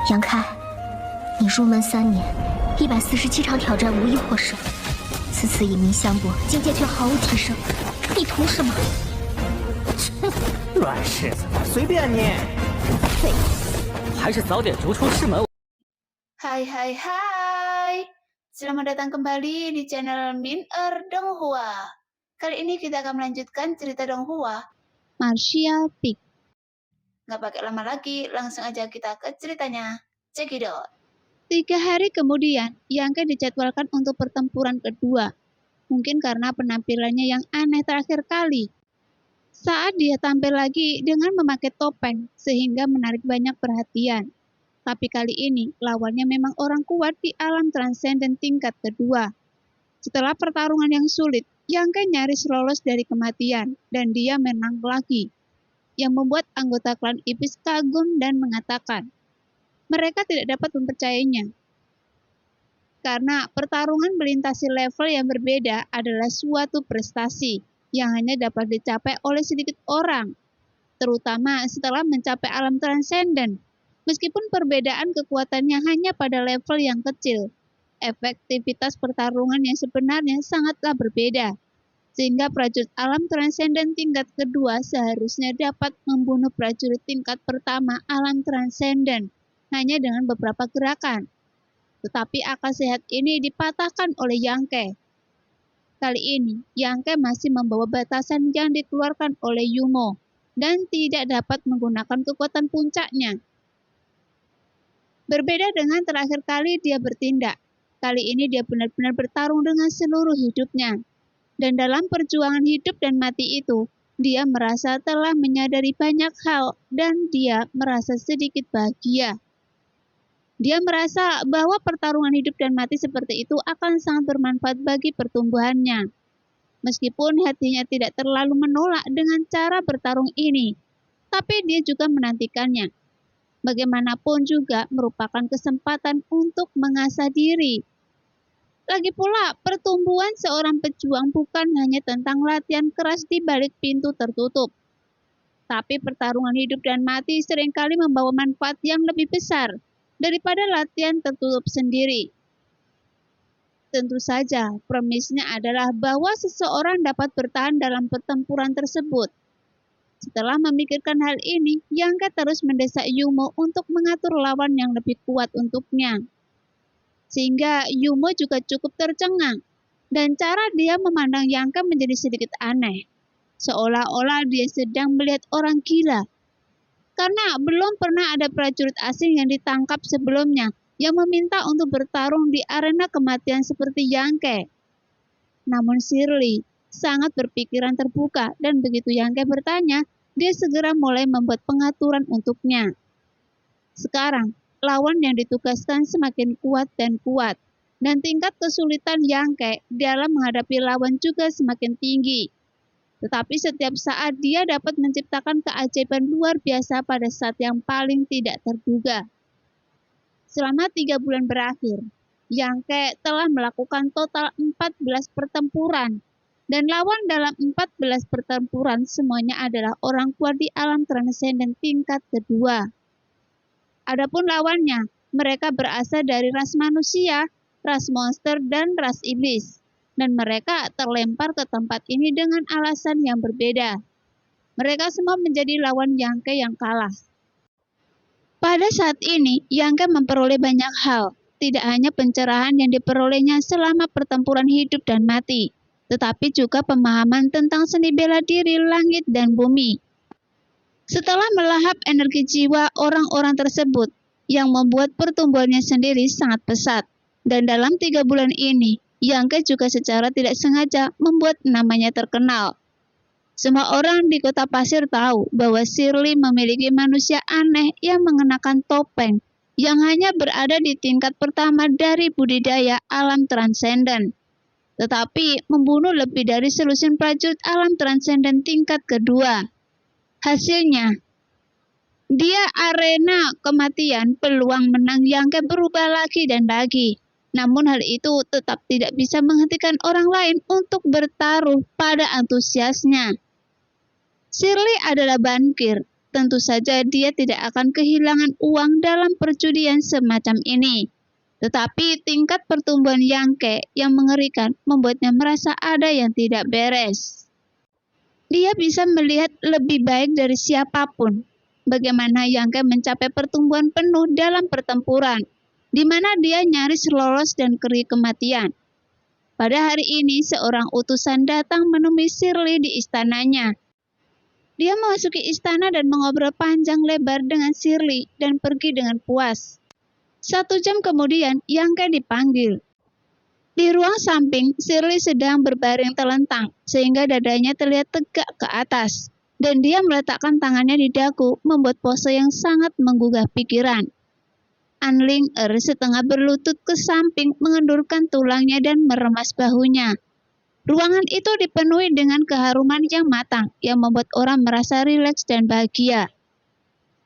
杨开，你入门3年，147场挑战无一获胜，此次以名相搏，境界却毫无提升，你图什么？乱柿子，随便你。废物，还是早点逐出师门。Hai, selamat datang kembali di channel Min-er Donghua. Kali ini kita akan melanjutkan cerita Donghua. Martial Peak. Nggak pakai lama lagi, langsung aja kita ke ceritanya. Cekidot. 3 hari kemudian, Yangke dijadwalkan untuk pertempuran kedua. Mungkin karena penampilannya yang aneh terakhir kali. Saat dia tampil lagi dengan memakai topeng, sehingga menarik banyak perhatian. Tapi kali ini, lawannya memang orang kuat di alam transenden tingkat kedua. Setelah pertarungan yang sulit, Yangke nyaris lolos dari kematian, dan dia menang lagi. Yang membuat anggota klan iblis kagum dan mengatakan, mereka tidak dapat mempercayainya. Karena pertarungan melintasi level yang berbeda adalah suatu prestasi yang hanya dapat dicapai oleh sedikit orang, terutama setelah mencapai alam transenden. Meskipun perbedaan kekuatannya hanya pada level yang kecil, efektivitas pertarungan yang sebenarnya sangatlah berbeda. Sehingga prajurit alam transenden tingkat kedua seharusnya dapat membunuh prajurit tingkat pertama alam transenden hanya dengan beberapa gerakan. Tetapi akal sehat ini dipatahkan oleh Yangke. Kali ini, Yangke masih membawa batasan yang dikeluarkan oleh Yumo dan tidak dapat menggunakan kekuatan puncaknya. Berbeda dengan terakhir kali dia bertindak, kali ini dia benar-benar bertarung dengan seluruh hidupnya. Dan dalam perjuangan hidup dan mati itu, dia merasa telah menyadari banyak hal dan dia merasa sedikit bahagia. Dia merasa bahwa pertarungan hidup dan mati seperti itu akan sangat bermanfaat bagi pertumbuhannya. Meskipun hatinya tidak terlalu menolak dengan cara bertarung ini, tapi dia juga menantikannya. Bagaimanapun juga merupakan kesempatan untuk mengasah diri. Lagi pula, pertumbuhan seorang pejuang bukan hanya tentang latihan keras di balik pintu tertutup. Tapi pertarungan hidup dan mati seringkali membawa manfaat yang lebih besar daripada latihan tertutup sendiri. Tentu saja, premisnya adalah bahwa seseorang dapat bertahan dalam pertempuran tersebut. Setelah memikirkan hal ini, Yangke terus mendesak Yumo untuk mengatur lawan yang lebih kuat untuknya. Sehingga Yumo juga cukup tercengang, dan cara dia memandang Yangke menjadi sedikit aneh, seolah-olah dia sedang melihat orang gila. Karena belum pernah ada prajurit asing yang ditangkap sebelumnya yang meminta untuk bertarung di arena kematian seperti Yangke. Namun Shirley sangat berpikiran terbuka, dan begitu Yangke bertanya, dia segera mulai membuat pengaturan untuknya. Sekarang, lawan yang ditugaskan semakin kuat, dan tingkat kesulitan Yangke dalam menghadapi lawan juga semakin tinggi. Tetapi setiap saat dia dapat menciptakan keajaiban luar biasa pada saat yang paling tidak terduga. Selama 3 bulan berakhir, Yangke telah melakukan total 14 pertempuran, dan lawan dalam 14 pertempuran semuanya adalah orang kuat di alam transenden tingkat kedua. Adapun lawannya, mereka berasal dari ras manusia, ras monster, dan ras iblis. Dan mereka terlempar ke tempat ini dengan alasan yang berbeda. Mereka semua menjadi lawan Yangke yang kalah. Pada saat ini, Yangke memperoleh banyak hal. Tidak hanya pencerahan yang diperolehnya selama pertempuran hidup dan mati, tetapi juga pemahaman tentang seni bela diri langit dan bumi. Setelah melahap energi jiwa orang-orang tersebut, yang membuat pertumbuhannya sendiri sangat pesat. Dan dalam 3 bulan ini, Yangke juga secara tidak sengaja membuat namanya terkenal. Semua orang di kota pasir tahu bahwa Shirley memiliki manusia aneh yang mengenakan topeng, yang hanya berada di tingkat pertama dari budidaya alam transenden. Tetapi membunuh lebih dari selusin prajurit alam transenden tingkat kedua. Hasilnya, dia arena kematian, peluang menang Yangke berubah lagi dan lagi. Namun hal itu tetap tidak bisa menghentikan orang lain untuk bertaruh pada antusiasnya. Shirley adalah bankir, tentu saja dia tidak akan kehilangan uang dalam perjudian semacam ini. Tetapi tingkat pertumbuhan Yangke yang mengerikan membuatnya merasa ada yang tidak beres. Dia bisa melihat lebih baik dari siapapun bagaimana Yangke mencapai pertumbuhan penuh dalam pertempuran, di mana dia nyaris lolos dan keri kematian. Pada hari ini, seorang utusan datang menemui Shirley di istananya. Dia memasuki istana dan mengobrol panjang lebar dengan Shirley dan pergi dengan puas. 1 jam kemudian, Yangke dipanggil. Di ruang samping, Shirley sedang berbaring telentang, sehingga dadanya terlihat tegak ke atas, dan dia meletakkan tangannya di dagu, membuat pose yang sangat menggugah pikiran. Anling setengah berlutut ke samping, mengendurkan tulangnya dan meremas bahunya. Ruangan itu dipenuhi dengan keharuman yang matang, yang membuat orang merasa rileks dan bahagia.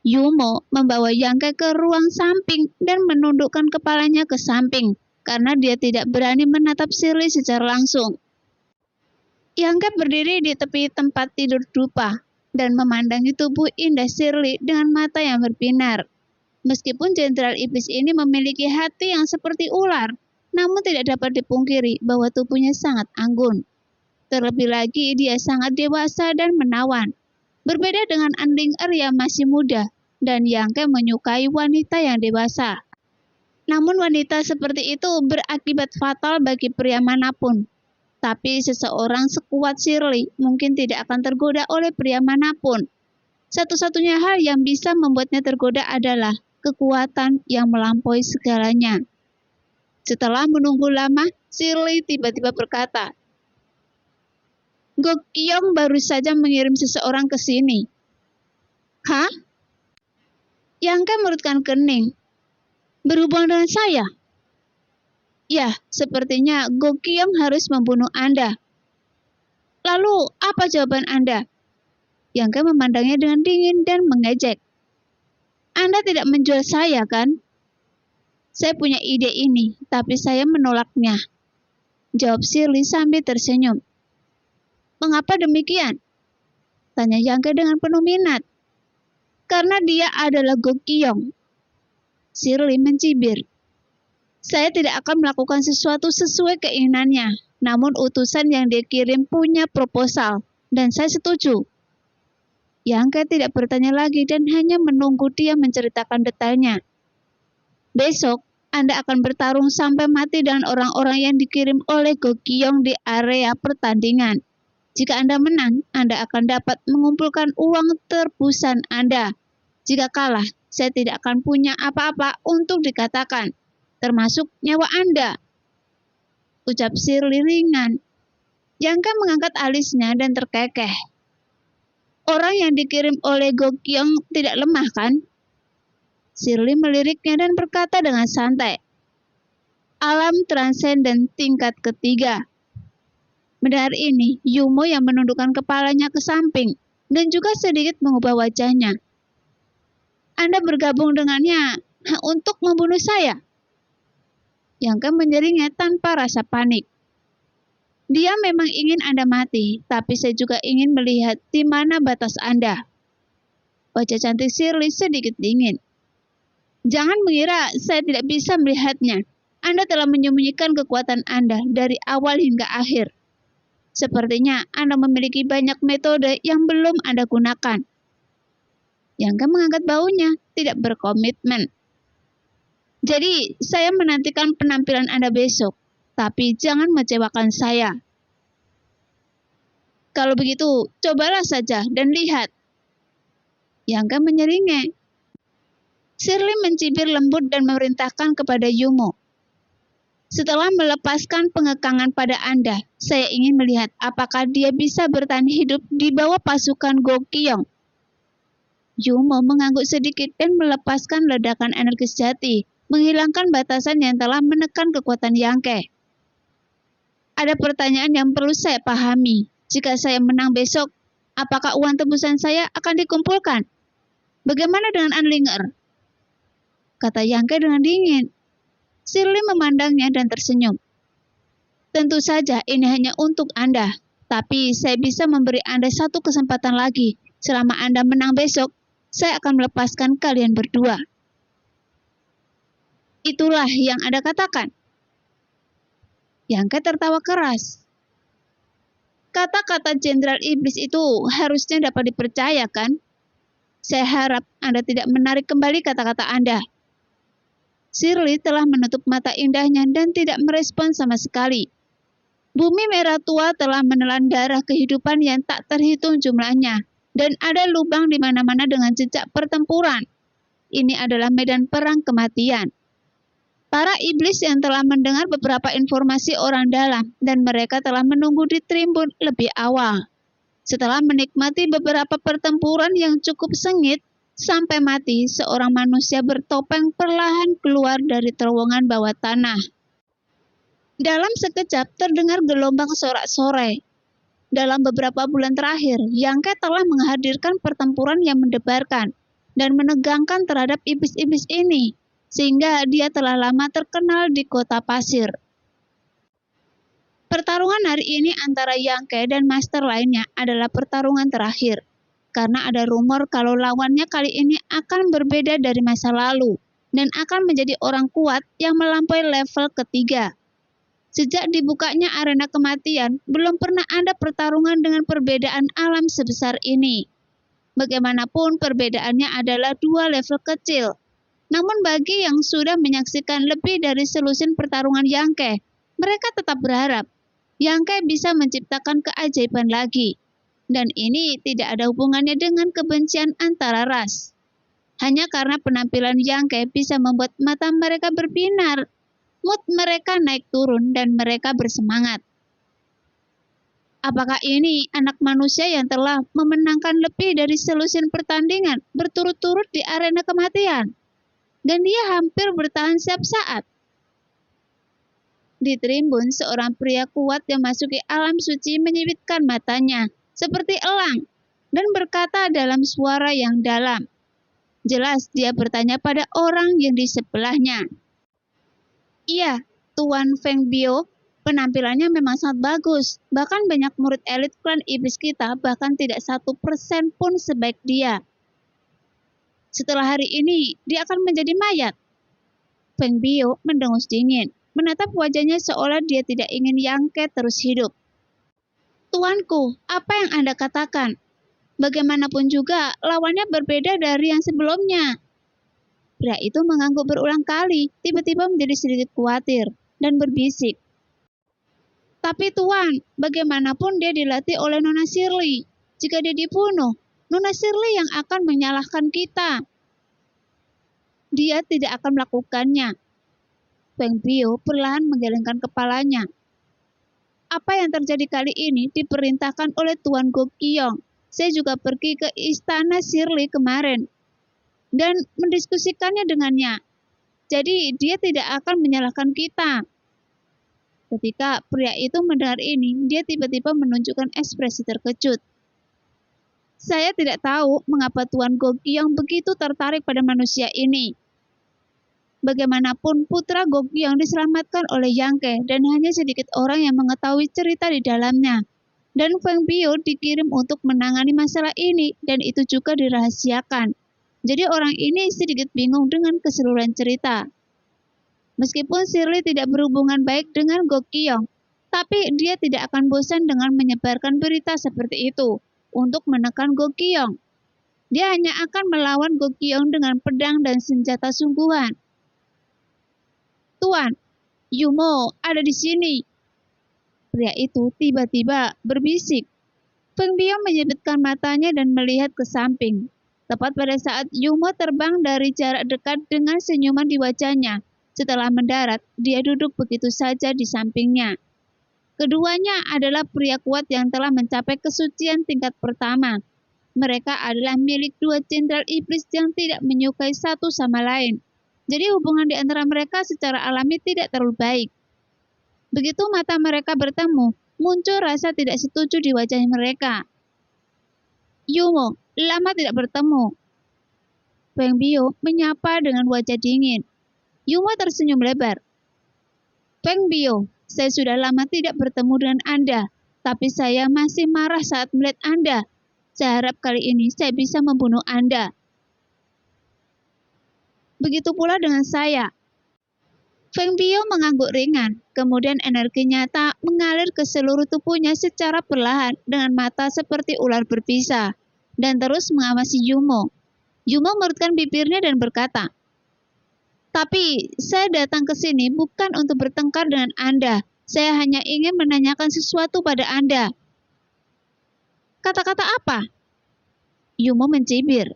Yumo membawa Yangke ke ruang samping dan menundukkan kepalanya ke samping, karena dia tidak berani menatap Shirley secara langsung. Yangke berdiri di tepi tempat tidur dupa dan memandangi tubuh indah Shirley dengan mata yang berbinar. Meskipun Jenderal Iblis ini memiliki hati yang seperti ular, namun tidak dapat dipungkiri bahwa tubuhnya sangat anggun. Terlebih lagi, dia sangat dewasa dan menawan. Berbeda dengan Anling yang masih muda, dan Yangke menyukai wanita yang dewasa. Namun wanita seperti itu berakibat fatal bagi pria manapun. Tapi seseorang sekuat Shirley mungkin tidak akan tergoda oleh pria manapun. Satu-satunya hal yang bisa membuatnya tergoda adalah kekuatan yang melampaui segalanya. Setelah menunggu lama, Shirley tiba-tiba berkata, "Gokyong baru saja mengirim seseorang ke sini." "Hah?" Yangke merutkan kening. "Berhubungan dengan saya?" "Ya, sepertinya Gokyong harus membunuh Anda." "Lalu, apa jawaban Anda?" Yangke memandangnya dengan dingin dan mengejek. "Anda tidak menjual saya, kan?" "Saya punya ide ini, tapi saya menolaknya," jawab Shirley sambil tersenyum. "Mengapa demikian?" tanya Yangke dengan penuh minat. "Karena dia adalah Gokyong." Shirley mencibir. "Saya tidak akan melakukan sesuatu sesuai keinginannya, namun utusan yang dia kirim punya proposal, dan saya setuju." Yangke tidak bertanya lagi dan hanya menunggu dia menceritakan detailnya. "Besok, Anda akan bertarung sampai mati dengan orang-orang yang dikirim oleh Gokyong di area pertandingan. Jika Anda menang, Anda akan dapat mengumpulkan uang tebusan Anda. Jika kalah, saya tidak akan punya apa-apa untuk dikatakan, termasuk nyawa Anda," ucap Shirley ringan. Yangke mengangkat alisnya dan terkekeh. "Orang yang dikirim oleh Gokyong tidak lemah, kan?" Shirley meliriknya dan berkata dengan santai, "Alam transenden tingkat ketiga." Mendengar ini, Yumo yang menundukkan kepalanya ke samping dan juga sedikit mengubah wajahnya. "Anda bergabung dengannya untuk membunuh saya?" Yangke menjeringnya tanpa rasa panik. "Dia memang ingin Anda mati, tapi saya juga ingin melihat di mana batas Anda." Wajah cantik Shirley sedikit dingin. "Jangan mengira saya tidak bisa melihatnya. Anda telah menyembunyikan kekuatan Anda dari awal hingga akhir. Sepertinya Anda memiliki banyak metode yang belum Anda gunakan." Yangke mengangkat baunya, tidak berkomitmen. "Jadi, saya menantikan penampilan Anda besok, tapi jangan mengecewakan saya." "Kalau begitu, cobalah saja dan lihat." Yangke menyeringai. Shirley mencibir lembut dan memerintahkan kepada Yumo, "Setelah melepaskan pengekangan pada Anda, saya ingin melihat apakah dia bisa bertahan hidup di bawah pasukan Gokyong." Yumo mengangguk sedikit dan melepaskan ledakan energi sejati, menghilangkan batasan yang telah menekan kekuatan Yangke. "Ada pertanyaan yang perlu saya pahami. Jika saya menang besok, apakah uang tebusan saya akan dikumpulkan? Bagaimana dengan Anlinger?" kata Yangke dengan dingin. Shirley memandangnya dan tersenyum. "Tentu saja ini hanya untuk Anda, tapi saya bisa memberi Anda satu kesempatan lagi. Selama Anda menang besok, Saya akan melepaskan kalian berdua. Itulah yang Anda katakan. Yangke tertawa keras. Kata-kata Jenderal Iblis itu harusnya dapat dipercaya, kan? Saya harap Anda tidak menarik kembali kata-kata Anda. Shirley telah menutup mata indahnya dan tidak merespon sama sekali. Bumi merah tua telah menelan darah kehidupan yang tak terhitung jumlahnya, dan ada lubang di mana-mana dengan jejak pertempuran. Ini adalah medan perang kematian. Para iblis yang telah mendengar beberapa informasi orang dalam dan mereka telah menunggu di tribun lebih awal. Setelah menikmati beberapa pertempuran yang cukup sengit, sampai mati seorang manusia bertopeng perlahan keluar dari terowongan bawah tanah. Dalam sekejap terdengar gelombang sorak-sorai. Dalam beberapa bulan terakhir, Yangke telah menghadirkan pertempuran yang mendebarkan dan menegangkan terhadap iblis-iblis ini, sehingga dia telah lama terkenal di kota pasir. Pertarungan hari ini antara Yangke dan master lainnya adalah pertarungan terakhir, karena ada rumor kalau lawannya kali ini akan berbeda dari masa lalu, dan akan menjadi orang kuat yang melampaui level ketiga. Sejak dibukanya arena kematian, belum pernah ada pertarungan dengan perbedaan alam sebesar ini. Bagaimanapun perbedaannya adalah dua level kecil. Namun bagi yang sudah menyaksikan lebih dari selusin pertarungan Yangke, mereka tetap berharap Yangke bisa menciptakan keajaiban lagi. Dan ini tidak ada hubungannya dengan kebencian antara ras. Hanya karena penampilan Yangke bisa membuat mata mereka berbinar, mood mereka naik turun dan mereka bersemangat. Apakah ini anak manusia yang telah memenangkan lebih dari selusin pertandingan berturut-turut di arena kematian? Dan dia hampir bertahan setiap saat. Di tribun, seorang pria kuat yang masuki alam suci menyipitkan matanya, seperti elang, dan berkata dalam suara yang dalam. Jelas dia bertanya pada orang yang di sebelahnya. Iya, Tuan Feng Bio, penampilannya memang sangat bagus. Bahkan banyak murid elit klan iblis kita bahkan tidak 1% pun sebaik dia. Setelah hari ini, dia akan menjadi mayat. Feng Bio mendengus dingin, menatap wajahnya seolah dia tidak ingin Yangke terus hidup. Tuanku, apa yang Anda katakan? Bagaimanapun juga, lawannya berbeda dari yang sebelumnya. Pria itu mengangguk berulang kali, tiba-tiba menjadi sedikit khawatir, dan berbisik. Tapi Tuan, bagaimanapun dia dilatih oleh Nona Shirley. Jika dia dibunuh, Nona Shirley yang akan menyalahkan kita. Dia tidak akan melakukannya. Feng Bio perlahan menggelengkan kepalanya. Apa yang terjadi kali ini diperintahkan oleh Tuan Go Qiong. Saya juga pergi ke istana Shirley kemarin dan mendiskusikannya dengannya. Jadi dia tidak akan menyalahkan kita. Ketika pria itu mendengar ini, dia tiba-tiba menunjukkan ekspresi terkejut. Saya tidak tahu mengapa Tuan Go Qiong begitu tertarik pada manusia ini. Bagaimanapun putra Go Qiong diselamatkan oleh Yangke dan hanya sedikit orang yang mengetahui cerita di dalamnya. Dan Feng Bio dikirim untuk menangani masalah ini dan itu juga dirahasiakan. Jadi orang ini sedikit bingung dengan keseluruhan cerita. Meskipun Shirley tidak berhubungan baik dengan Go Qiong, tapi dia tidak akan bosan dengan menyebarkan berita seperti itu untuk menekan Go Qiong. Dia hanya akan melawan Go Qiong dengan pedang dan senjata sungguhan. Tuan, Yumo ada di sini. Pria itu tiba-tiba berbisik. Feng Bio menyipitkan matanya dan melihat ke samping. Tepat pada saat Yumo terbang dari jarak dekat dengan senyuman di wajahnya. Setelah mendarat, dia duduk begitu saja di sampingnya. Keduanya adalah pria kuat yang telah mencapai kesucian tingkat pertama. Mereka adalah milik dua jenderal iblis yang tidak menyukai satu sama lain. Jadi hubungan di antara mereka secara alami tidak terlalu baik. Begitu mata mereka bertemu, muncul rasa tidak setuju di wajah mereka. Yumo, lama tidak bertemu. Feng Bio menyapa dengan wajah dingin. Yumo tersenyum lebar. Feng Bio, saya sudah lama tidak bertemu dengan Anda, tapi saya masih marah saat melihat Anda. Saya harap kali ini saya bisa membunuh Anda. Begitu pula dengan saya. Feng Biao mengangguk ringan, kemudian energi nyata mengalir ke seluruh tubuhnya secara perlahan dengan mata seperti ular berbisa, dan terus mengawasi Yumo. Yumo mengerutkan bibirnya dan berkata, "Tapi, saya datang ke sini bukan untuk bertengkar dengan Anda. Saya hanya ingin menanyakan sesuatu pada Anda." "Kata-kata apa?" Yumo mencibir.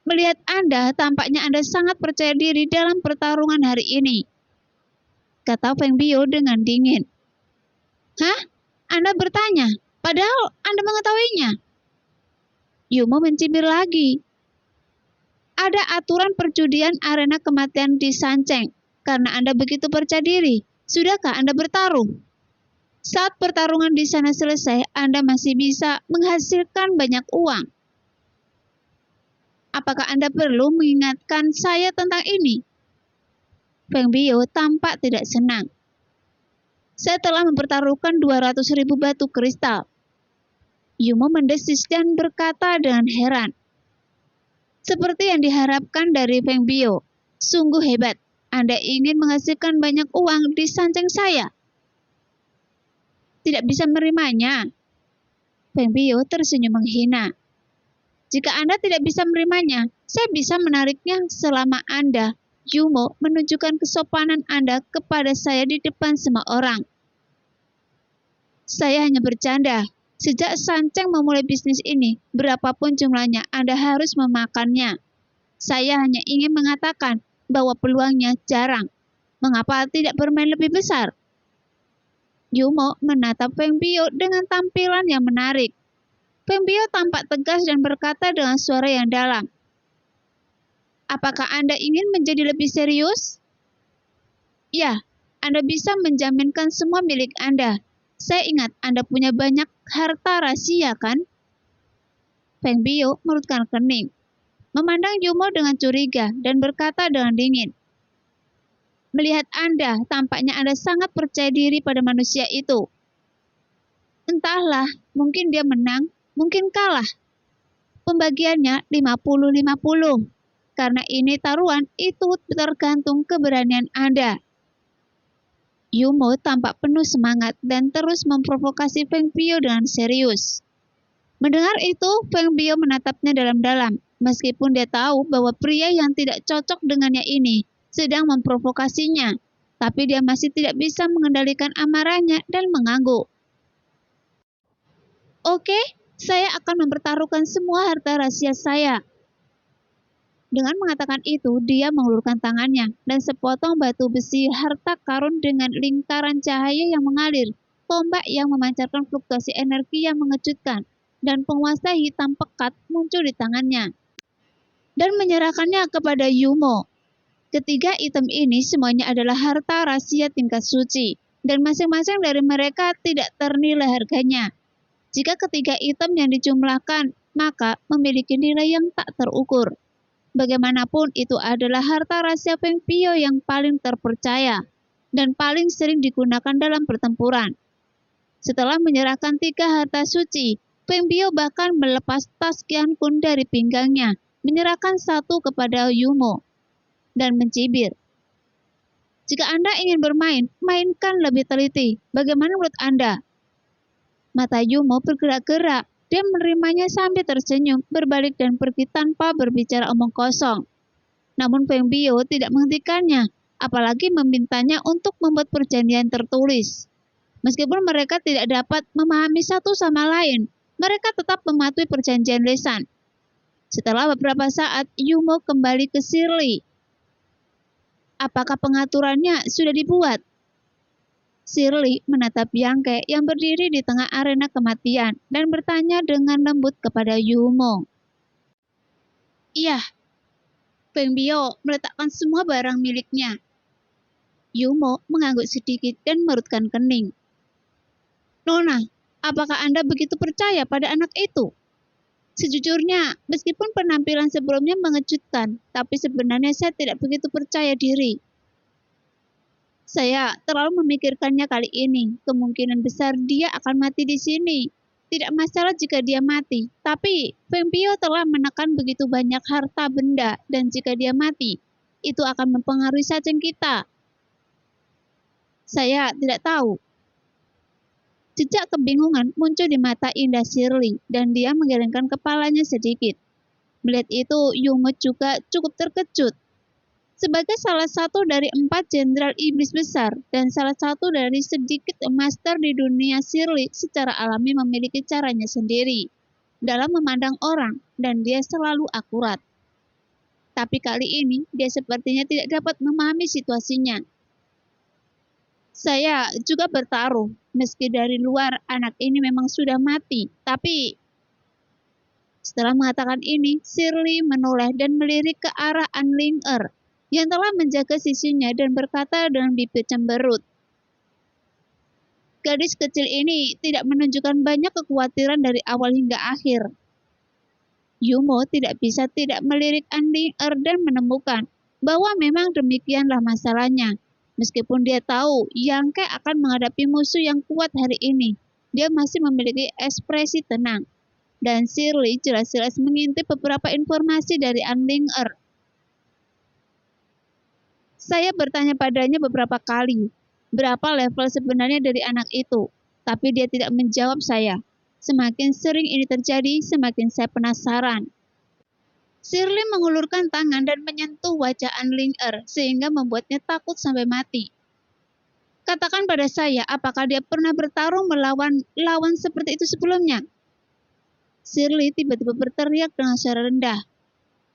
"Melihat Anda, tampaknya Anda sangat percaya diri dalam pertarungan hari ini," kata Feng Biao dengan dingin. "Hah? Anda bertanya, padahal Anda mengetahuinya." Yumo mencibir lagi. "Ada aturan perjudian arena kematian di Sanceng. Karena Anda begitu percaya diri, sudahkah Anda bertaruh? Saat pertarungan di sana selesai, Anda masih bisa menghasilkan banyak uang. Apakah Anda perlu mengingatkan saya tentang ini?" Feng Biao tampak tidak senang. "Saya telah mempertaruhkan 200.000 batu kristal." Yumo mendesis dan berkata dengan heran. "Seperti yang diharapkan dari Feng Biao, sungguh hebat. Anda ingin menghasilkan banyak uang di Sanceng saya." "Tidak bisa menerimanya." Feng Biao tersenyum menghina. "Jika Anda tidak bisa menerimanya, saya bisa menariknya selama Anda, Yumo, menunjukkan kesopanan Anda kepada saya di depan semua orang." "Saya hanya bercanda. Sejak Sanceng memulai bisnis ini, berapapun jumlahnya, Anda harus memakannya. Saya hanya ingin mengatakan bahwa peluangnya jarang. Mengapa tidak bermain lebih besar?" Yumo menatap Feng Biao dengan tampilan yang menarik. Feng Biao tampak tegas dan berkata dengan suara yang dalam, "Apakah Anda ingin menjadi lebih serius?" "Ya, Anda bisa menjaminkan semua milik Anda. Saya ingat Anda punya banyak harta rahasia, kan?" Feng Biao mengerutkan kening, memandang Yumo dengan curiga dan berkata dengan dingin, "Melihat Anda, tampaknya Anda sangat percaya diri pada manusia itu. Entahlah, mungkin dia menang, mungkin kalah. Pembagiannya 50-50. Karena ini taruhan, itu tergantung keberanian Anda." Yumo tampak penuh semangat dan terus memprovokasi Feng Biao dengan serius. Mendengar itu, Feng Biao menatapnya dalam-dalam, meskipun dia tahu bahwa pria yang tidak cocok dengannya ini sedang memprovokasinya, tapi dia masih tidak bisa mengendalikan amarahnya dan mengangguk. "Oke, saya akan mempertaruhkan semua harta rahasia saya." Dengan mengatakan itu, dia mengulurkan tangannya, dan sepotong batu besi harta karun dengan lingkaran cahaya yang mengalir, tombak yang memancarkan fluktuasi energi yang mengejutkan, dan penguasa hitam pekat muncul di tangannya, dan menyerahkannya kepada Yumo. Ketiga item ini semuanya adalah harta rahasia tingkat suci, dan masing-masing dari mereka tidak ternilai harganya. Jika ketiga item yang dijumlahkan, maka memiliki nilai yang tak terukur. Bagaimanapun, itu adalah harta rahasia Feng Biao yang paling terpercaya dan paling sering digunakan dalam pertempuran. Setelah menyerahkan 3 harta suci, Feng Biao bahkan melepas tas Qian Kun dari pinggangnya, menyerahkan 1 kepada Yumo, dan mencibir. "Jika Anda ingin bermain, mainkan lebih teliti. Bagaimana menurut Anda?" Mata Yumo bergerak-gerak. Dia menerimanya sambil tersenyum, berbalik dan pergi tanpa berbicara omong kosong. Namun Feng Biao tidak menghentikannya, apalagi memintanya untuk membuat perjanjian tertulis. Meskipun mereka tidak dapat memahami satu sama lain, mereka tetap mematuhi perjanjian lisan. Setelah beberapa saat, Yumo kembali ke Shirley. "Apakah pengaturannya sudah dibuat?" Shirley menatap Yangke yang berdiri di tengah arena kematian dan bertanya dengan lembut kepada Yumo. "Iya." Feng Biao meletakkan semua barang miliknya. Yumo mengangguk sedikit dan mengerutkan kening. "Nona, apakah Anda begitu percaya pada anak itu?" "Sejujurnya, meskipun penampilan sebelumnya mengejutkan, tapi sebenarnya saya tidak begitu percaya diri. Saya terlalu memikirkannya kali ini. Kemungkinan besar dia akan mati di sini. tidak masalah jika dia mati, tapi Feng Pio telah menekan begitu banyak harta benda dan jika dia mati, itu akan mempengaruhi sajeng kita. Saya tidak tahu. Jejak kebingungan muncul di mata indah Shirley dan dia menggelengkan kepalanya sedikit. Melihat itu, Yumo juga cukup terkejut. Sebagai salah satu dari 4 jenderal iblis besar dan salah satu dari sedikit master di dunia, Shirley secara alami memiliki caranya sendiri dalam memandang orang dan dia selalu akurat. Tapi kali ini dia sepertinya tidak dapat memahami situasinya. Saya juga bertaruh, meski dari luar anak ini memang sudah mati, tapi setelah mengatakan ini, Shirley menoleh dan melirik ke arah An Ling Er yang telah menjaga sisinya dan berkata dengan bibir cemberut. Gadis kecil ini tidak menunjukkan banyak kekhawatiran dari awal hingga akhir. Yumo tidak bisa tidak melirik An Ling Er dan menemukan bahwa memang demikianlah masalahnya. Meskipun dia tahu Yang Ke akan menghadapi musuh yang kuat hari ini, dia masih memiliki ekspresi tenang. Dan Shirley jelas-jelas mengintip beberapa informasi dari An Ling Er. Saya bertanya padanya beberapa kali, berapa level sebenarnya dari anak itu, tapi dia tidak menjawab saya. Semakin sering ini terjadi, semakin saya penasaran. Shirley mengulurkan tangan dan menyentuh wajah An Ling Er sehingga membuatnya takut sampai mati. Katakan pada saya, apakah dia pernah bertarung melawan lawan seperti itu sebelumnya? Shirley tiba-tiba berteriak dengan suara rendah.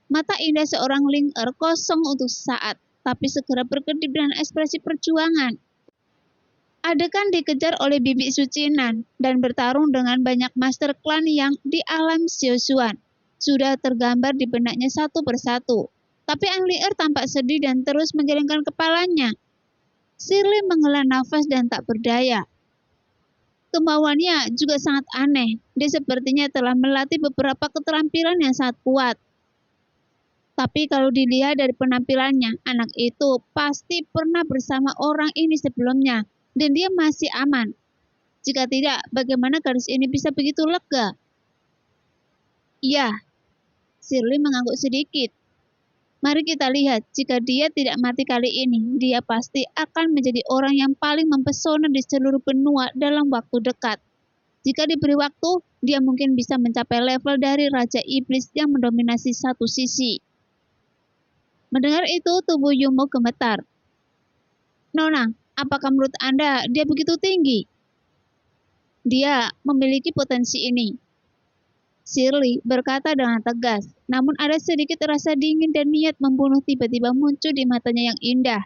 Mata indah seorang Ling Er kosong untuk sesaat, tapi segera berkedip dengan ekspresi perjuangan. Adegan dikejar oleh bibi suci Nan dan bertarung dengan banyak master klan yang di alam Xiaoshuan sudah tergambar di benaknya satu persatu. Tapi An Ling Er tampak sedih dan terus menggelengkan kepalanya. Shirley menghela nafas dan tak berdaya. Kemauannya juga sangat aneh. Dia sepertinya telah melatih beberapa keterampilan yang sangat kuat. Tapi kalau dilihat dari penampilannya, anak itu pasti pernah bersama orang ini sebelumnya dan dia masih aman. Jika tidak, bagaimana gadis ini bisa begitu lega? Ya, Shirley mengangguk sedikit. Mari kita lihat, jika dia tidak mati kali ini, dia pasti akan menjadi orang yang paling mempesona di seluruh benua dalam waktu dekat. Jika diberi waktu, dia mungkin bisa mencapai level dari Raja Iblis yang mendominasi satu sisi. Mendengar itu, tubuh Yumo gemetar. Nona, apakah menurut Anda dia begitu tinggi? Dia memiliki potensi ini. Shirley berkata dengan tegas, namun ada sedikit rasa dingin dan niat membunuh tiba-tiba muncul di matanya yang indah.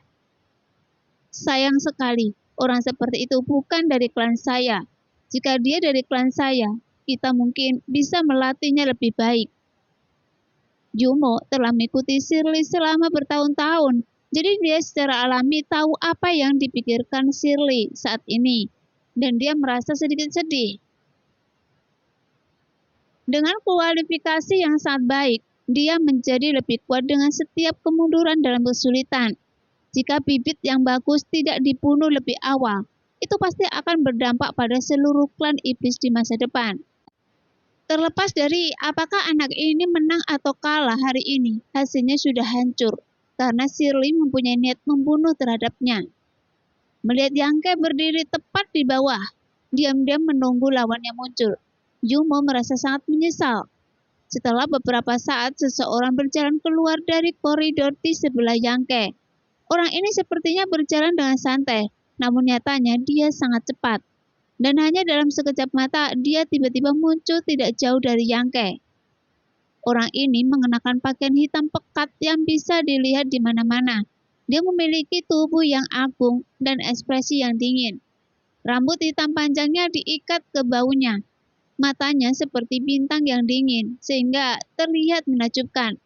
Sayang sekali, orang seperti itu bukan dari klan saya. Jika dia dari klan saya, kita mungkin bisa melatihnya lebih baik. Yumo telah mengikuti Shirley selama bertahun-tahun, jadi dia secara alami tahu apa yang dipikirkan Shirley saat ini, dan dia merasa sedikit sedih. Dengan kualifikasi yang sangat baik, dia menjadi lebih kuat dengan setiap kemunduran dalam kesulitan. Jika bibit yang bagus tidak dibunuh lebih awal, itu pasti akan berdampak pada seluruh klan iblis di masa depan. Terlepas dari apakah anak ini menang atau kalah hari ini, hasilnya sudah hancur, karena Shirley mempunyai niat membunuh terhadapnya. Melihat Yang Ke berdiri tepat di bawah, diam-diam menunggu lawannya muncul. Yumo merasa sangat menyesal. Setelah beberapa saat, seseorang berjalan keluar dari koridor di sebelah Yang Ke. Orang ini sepertinya berjalan dengan santai, namun nyatanya dia sangat cepat. Dan hanya dalam sekejap mata, dia tiba-tiba muncul tidak jauh dari Yang Ke. Orang ini mengenakan pakaian hitam pekat yang bisa dilihat di mana-mana. Dia memiliki tubuh yang agung dan ekspresi yang dingin. Rambut hitam panjangnya diikat ke baunya. Matanya seperti bintang yang dingin, sehingga terlihat menakjubkan.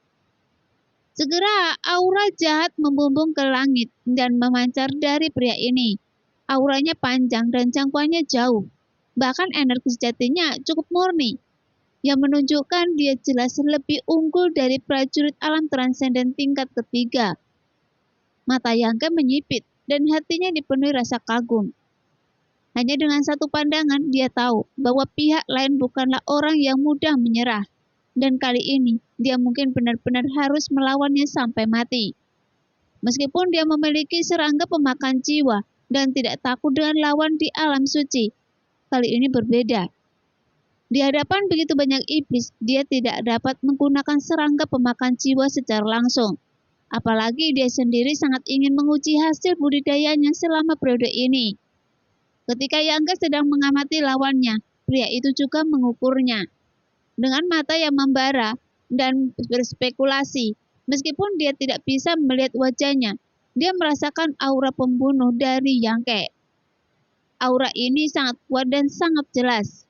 Segera aura jahat membumbung ke langit dan memancar dari pria ini. Auranya panjang dan jangkauannya jauh. Bahkan energi sejatinya cukup murni, yang menunjukkan dia jelas lebih unggul dari prajurit alam transenden tingkat ketiga. Mata Yang Ke menyipit dan hatinya dipenuhi rasa kagum. Hanya dengan satu pandangan dia tahu bahwa pihak lain bukanlah orang yang mudah menyerah. Dan kali ini dia mungkin benar-benar harus melawannya sampai mati. Meskipun dia memiliki serangga pemakan jiwa dan tidak takut dengan lawan di alam suci, kali ini berbeda. Di hadapan begitu banyak iblis, dia tidak dapat menggunakan serangga pemakan jiwa secara langsung. Apalagi dia sendiri sangat ingin menguji hasil budidayanya selama periode ini. Ketika Yangke sedang mengamati lawannya, pria itu juga mengukurnya. Dengan mata yang membara dan berspekulasi, meskipun dia tidak bisa melihat wajahnya, dia merasakan aura pembunuh dari Yangke. Aura ini sangat kuat dan sangat jelas.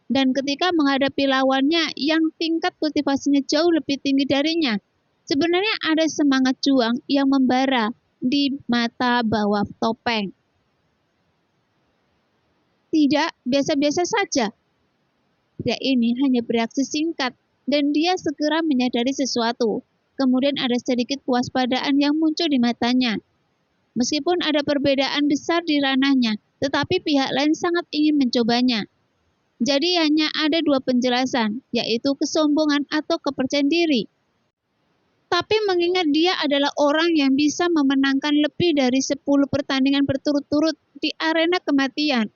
Dan ketika menghadapi lawannya yang tingkat kultivasinya jauh lebih tinggi darinya, sebenarnya ada semangat juang yang membara di mata bawah topeng. Tidak, biasa-biasa saja. Pria ini hanya bereaksi singkat, dan dia segera menyadari sesuatu. Kemudian ada sedikit kewaspadaan yang muncul di matanya. Meskipun ada perbedaan besar di ranahnya, tetapi pihak lain sangat ingin mencobanya. Jadi hanya ada dua penjelasan, yaitu kesombongan atau kepercayaan diri. Tapi mengingat dia adalah orang yang bisa memenangkan lebih dari 10 pertandingan berturut-turut di arena kematian,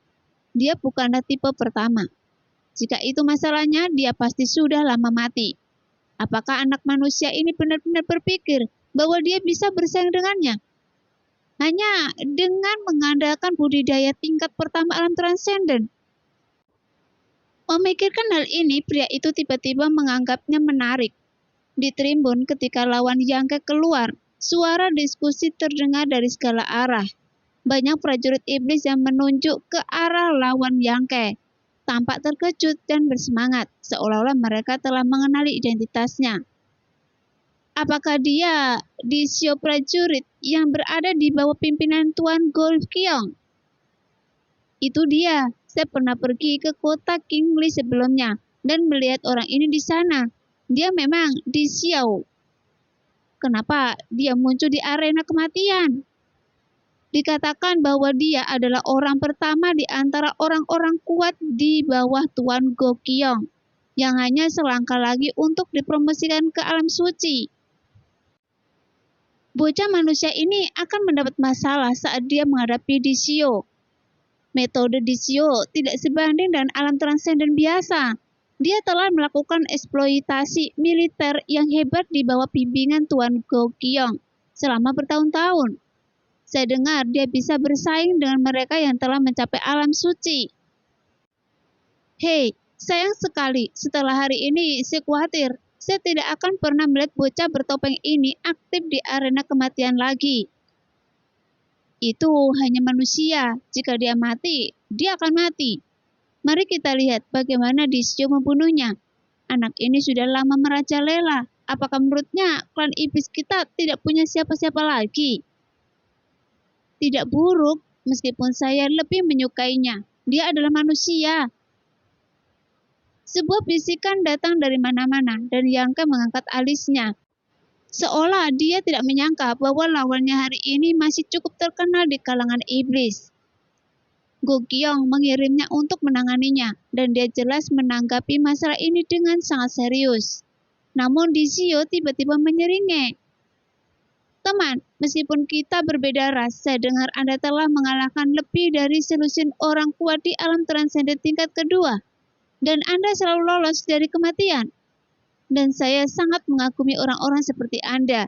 dia bukanlah tipe pertama. Jika itu masalahnya, dia pasti sudah lama mati. Apakah anak manusia ini benar-benar berpikir bahwa dia bisa bersaing dengannya? Hanya dengan mengandalkan budidaya tingkat pertama alam transenden. Memikirkan hal ini, pria itu tiba-tiba menganggapnya menarik. Di Tribun ketika lawan Yangke keluar, suara diskusi terdengar dari segala arah. Banyak prajurit iblis yang menunjuk ke arah lawan Yangke, tampak terkejut dan bersemangat, seolah-olah mereka telah mengenali identitasnya. Apakah dia Disio prajurit yang berada di bawah pimpinan Tuan Golkiong? Itu dia. Saya pernah pergi ke kota Kingli sebelumnya dan melihat orang ini di sana. Dia memang Disio. Kenapa dia muncul di arena kematian? Dikatakan bahwa dia adalah orang pertama di antara orang-orang kuat di bawah Tuan Golkiong yang hanya selangkah lagi untuk dipromosikan ke alam suci. Bocah manusia ini akan mendapat masalah saat dia menghadapi Disio. Metode Disio tidak sebanding dengan alam transenden biasa. Dia telah melakukan eksploitasi militer yang hebat di bawah bimbingan Tuan Golkiong selama bertahun-tahun. Saya dengar dia bisa bersaing dengan mereka yang telah mencapai alam suci. Hei, sayang sekali, setelah hari ini saya khawatir saya tidak akan pernah melihat bocah bertopeng ini aktif di arena kematian lagi. Itu hanya manusia. Jika dia mati, dia akan mati. Mari kita lihat bagaimana Disio membunuhnya. Anak ini sudah lama merajalela. Apakah menurutnya klan iblis kita tidak punya siapa-siapa lagi? Tidak buruk, meskipun saya lebih menyukainya. Dia adalah manusia. Sebuah bisikan datang dari mana-mana dan Yangke mengangkat alisnya. Seolah dia tidak menyangka bahwa lawannya hari ini masih cukup terkenal di kalangan iblis. Golkiong mengirimnya untuk menanganinya, dan dia jelas menanggapi masalah ini dengan sangat serius. Namun Disio tiba-tiba menyeringai. Teman, meskipun kita berbeda ras, saya dengar Anda telah mengalahkan lebih dari selusin orang kuat di alam transenden tingkat kedua, dan Anda selalu lolos dari kematian. Dan saya sangat mengagumi orang-orang seperti Anda.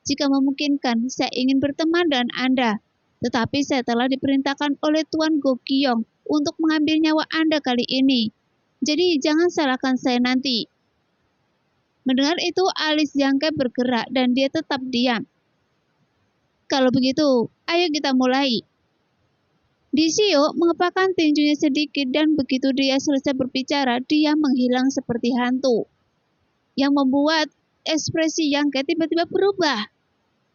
Jika memungkinkan, saya ingin berteman dengan Anda. Tetapi saya telah diperintahkan oleh Tuan Golkiong untuk mengambil nyawa Anda kali ini. Jadi jangan salahkan saya nanti. Mendengar itu, alis Yangke bergerak dan dia tetap diam. Kalau begitu, ayo kita mulai. Disio mengepakkan tinjunya sedikit dan begitu dia selesai berbicara, dia menghilang seperti hantu. Yang membuat ekspresi Yangke tiba-tiba berubah.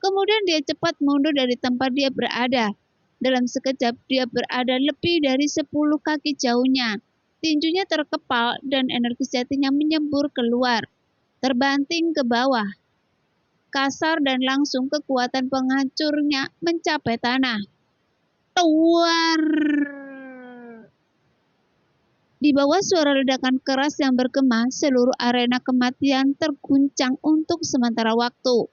Kemudian dia cepat mundur dari tempat dia berada. Dalam sekejap dia berada lebih dari 10 kaki jauhnya. Tinjunya terkepal dan energi sejatinya menyembur keluar, terbanting ke bawah. Kasar dan langsung kekuatan penghancurnya mencapai tanah. Tuar! Di bawah suara ledakan keras yang bergema, seluruh arena kematian terguncang untuk sementara waktu,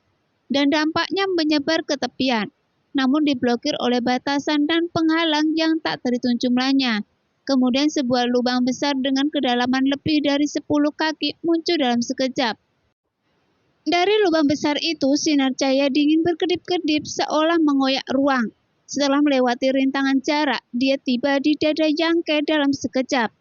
dan dampaknya menyebar ke tepian, namun diblokir oleh batasan dan penghalang yang tak terhitung jumlahnya. Kemudian sebuah lubang besar dengan kedalaman lebih dari 10 kaki muncul dalam sekejap. Dari lubang besar itu, sinar cahaya dingin berkedip-kedip seolah mengoyak ruang. Setelah melewati rintangan jarak, dia tiba di dada Yangke dalam sekejap.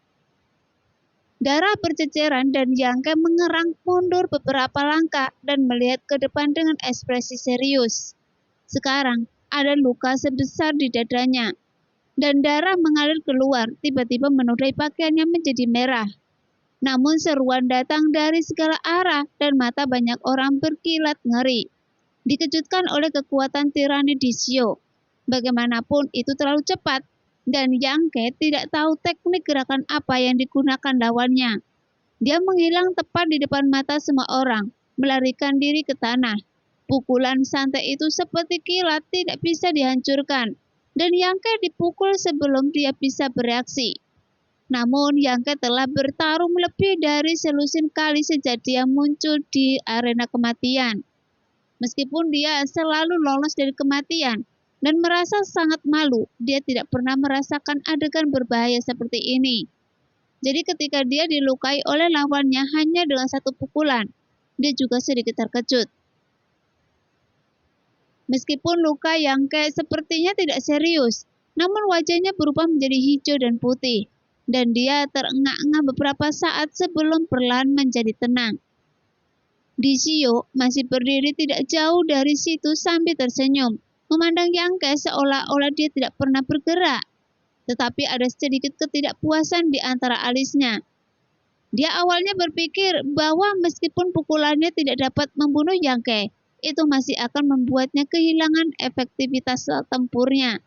Darah berceceran dan Yangke mengerang mundur beberapa langkah dan melihat ke depan dengan ekspresi serius. Sekarang, ada luka sebesar di dadanya, dan darah mengalir keluar, tiba-tiba menodai pakaiannya menjadi merah. Namun seruan datang dari segala arah dan mata banyak orang berkilat ngeri. Dikejutkan oleh kekuatan tirani Dishio. Bagaimanapun itu terlalu cepat, dan Yangke tidak tahu teknik gerakan apa yang digunakan lawannya. Dia menghilang tepat di depan mata semua orang, melarikan diri ke tanah. Pukulan santai itu seperti kilat tidak bisa dihancurkan, dan Yangke dipukul sebelum dia bisa bereaksi. Namun Yangke telah bertarung lebih dari selusin kali sejak dia muncul di arena kematian. Meskipun dia selalu lolos dari kematian, dan merasa sangat malu, dia tidak pernah merasakan adegan berbahaya seperti ini. Jadi ketika dia dilukai oleh lawannya hanya dengan satu pukulan, dia juga sedikit terkejut. Meskipun luka Yangke sepertinya tidak serius, namun wajahnya berubah menjadi hijau dan putih, dan dia terengah-engah beberapa saat sebelum perlahan menjadi tenang. Dishio masih berdiri tidak jauh dari situ sambil tersenyum, memandang Yangke seolah-olah dia tidak pernah bergerak. Tetapi ada sedikit ketidakpuasan di antara alisnya. Dia awalnya berpikir bahwa meskipun pukulannya tidak dapat membunuh Yangke, itu masih akan membuatnya kehilangan efektivitas tempurnya.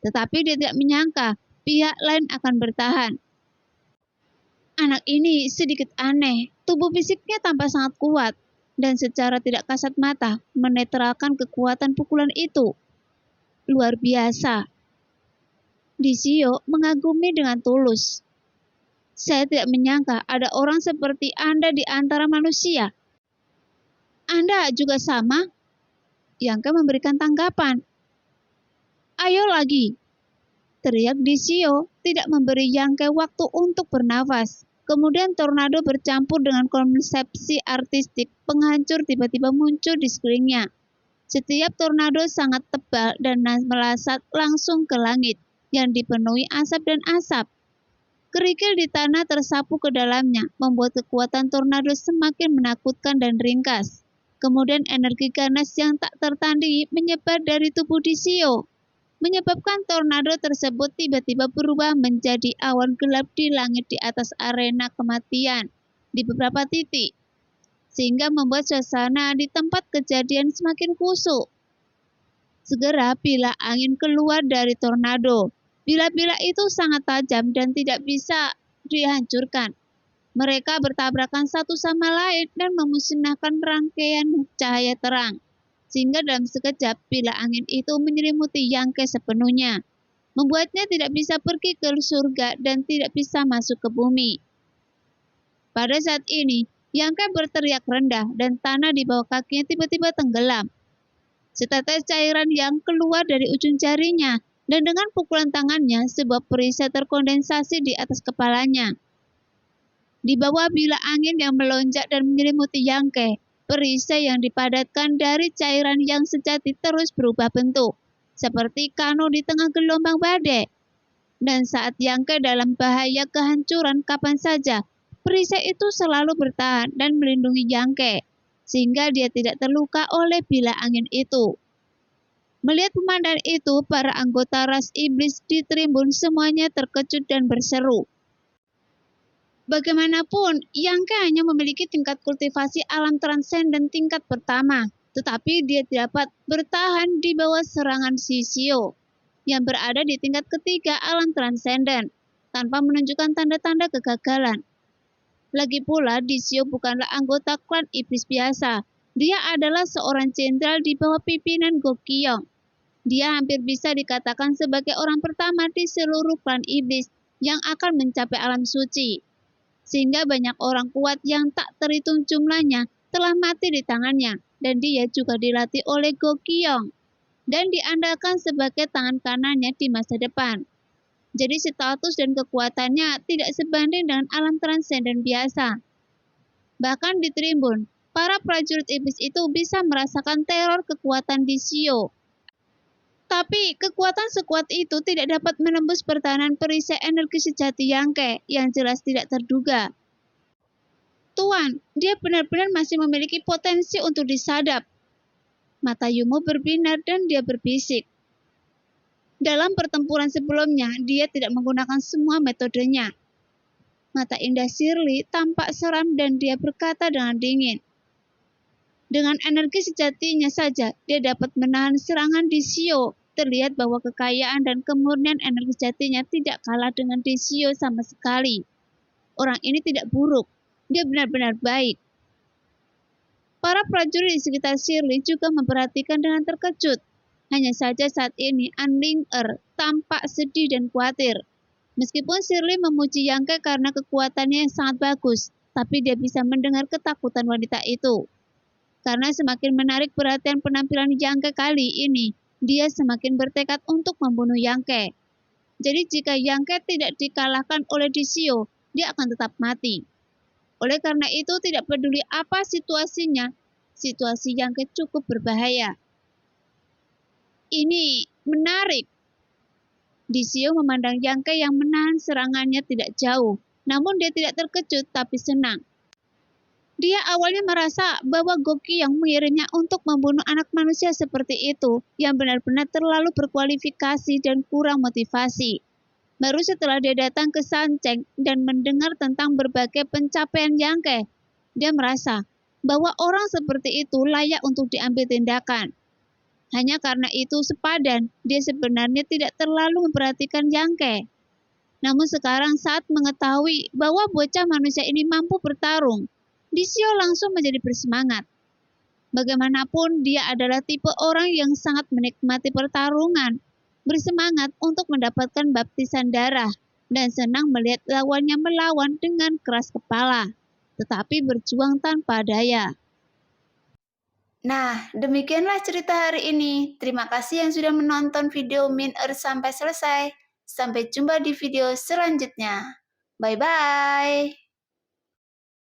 Tetapi dia tidak menyangka pihak lain akan bertahan. Anak ini sedikit aneh, tubuh fisiknya tampak sangat kuat, dan secara tidak kasat mata menetralkan kekuatan pukulan itu. Luar biasa. Dishio mengagumi dengan tulus. Saya tidak menyangka ada orang seperti Anda di antara manusia. Anda juga sama? Yangke memberikan tanggapan. Ayo lagi, teriak Dishio, tidak memberi Yangke waktu untuk bernafas. Kemudian tornado bercampur dengan konsepsi artistik penghancur tiba-tiba muncul di sekelilingnya. Setiap tornado sangat tebal dan melesat langsung ke langit yang dipenuhi asap dan asap. Kerikil di tanah tersapu ke dalamnya, membuat kekuatan tornado semakin menakutkan dan ringkas. Kemudian energi ganas yang tak tertandingi menyebar dari tubuh Dishio, menyebabkan tornado tersebut tiba-tiba berubah menjadi awan gelap di langit di atas arena kematian di beberapa titik, sehingga membuat suasana di tempat kejadian semakin kusuk. Segera bila angin keluar dari tornado. Bila-bila itu sangat tajam dan tidak bisa dihancurkan. Mereka bertabrakan satu sama lain dan memusnahkan rangkaian cahaya terang. Sehingga dalam sekejap bila angin itu menyelimuti Yangke sepenuhnya, membuatnya tidak bisa pergi ke surga dan tidak bisa masuk ke bumi. Pada saat ini, Yangke berteriak rendah dan tanah di bawah kakinya tiba-tiba tenggelam. Setetes cairan yang keluar dari ujung jarinya dan dengan pukulan tangannya sebuah perisai terkondensasi di atas kepalanya. Di bawah bila angin yang melonjak dan menyelimuti Yangke, perisai yang dipadatkan dari cairan yang sejati terus berubah bentuk, seperti kano di tengah gelombang badai. Dan saat Yangke dalam bahaya kehancuran kapan saja, perisai itu selalu bertahan dan melindungi Yangke, sehingga dia tidak terluka oleh bila angin itu. Melihat pemandangan itu, para anggota ras iblis di tribun semuanya terkejut dan berseru. Bagaimanapun, Yangke hanya memiliki tingkat kultivasi alam transenden tingkat pertama, tetapi dia dapat bertahan di bawah serangan Dishio yang berada di tingkat ketiga alam transenden, tanpa menunjukkan tanda-tanda kegagalan. Lagi pula, Dishio bukanlah anggota klan iblis biasa. Dia adalah seorang jenderal di bawah pimpinan Gokyong. Dia hampir bisa dikatakan sebagai orang pertama di seluruh klan iblis yang akan mencapai alam suci. Sehingga banyak orang kuat yang tak terhitung jumlahnya telah mati di tangannya, dan dia juga dilatih oleh Go Kyong dan diandalkan sebagai tangan kanannya di masa depan. Jadi status dan kekuatannya tidak sebanding dengan alam transenden biasa. Bahkan di Tribun, para prajurit iblis itu bisa merasakan teror kekuatan di Shio. Tapi kekuatan sekuat itu tidak dapat menembus pertahanan perisai energi sejati Yangke yang jelas tidak terduga. Tuan, dia benar-benar masih memiliki potensi untuk disadap. Mata Yumo berbinar dan dia berbisik. Dalam pertempuran sebelumnya, dia tidak menggunakan semua metodenya. Mata indah Shirley tampak seram dan dia berkata dengan dingin. Dengan energi sejatinya saja, dia dapat menahan serangan di Shio. Terlihat bahwa kekayaan dan kemurnian energi sejatinya tidak kalah dengan di Shio sama sekali. Orang ini tidak buruk, dia benar-benar baik. Para prajurit di sekitar Shirley juga memperhatikan dengan terkejut. Hanya saja saat ini An Ling-er tampak sedih dan khawatir. Meskipun Shirley memuji Yangke karena kekuatannya yang sangat bagus, tapi dia bisa mendengar ketakutan wanita itu. Karena semakin menarik perhatian penampilan Yangke kali ini, dia semakin bertekad untuk membunuh Yangke. Jadi jika Yangke tidak dikalahkan oleh Shio, dia akan tetap mati. Oleh karena itu tidak peduli apa situasinya, situasi Yangke cukup berbahaya. Ini menarik. Shio memandang Yangke yang menahan serangannya tidak jauh, namun dia tidak terkejut tapi senang. Dia awalnya merasa bahwa Go Kyong mengirimnya untuk membunuh anak manusia seperti itu yang benar-benar terlalu berkualifikasi dan kurang motivasi. Baru setelah dia datang ke Sancheng dan mendengar tentang berbagai pencapaian Yangke, dia merasa bahwa orang seperti itu layak untuk diambil tindakan. Hanya karena itu sepadan, dia sebenarnya tidak terlalu memperhatikan Yangke. Namun sekarang saat mengetahui bahwa bocah manusia ini mampu bertarung, Shio langsung menjadi bersemangat. Bagaimanapun dia adalah tipe orang yang sangat menikmati pertarungan, bersemangat untuk mendapatkan baptisan darah, dan senang melihat lawannya melawan dengan keras kepala, tetapi berjuang tanpa daya. Nah, demikianlah cerita hari ini. Terima kasih yang sudah menonton video Min-er sampai selesai. Sampai jumpa di video selanjutnya. Bye-bye.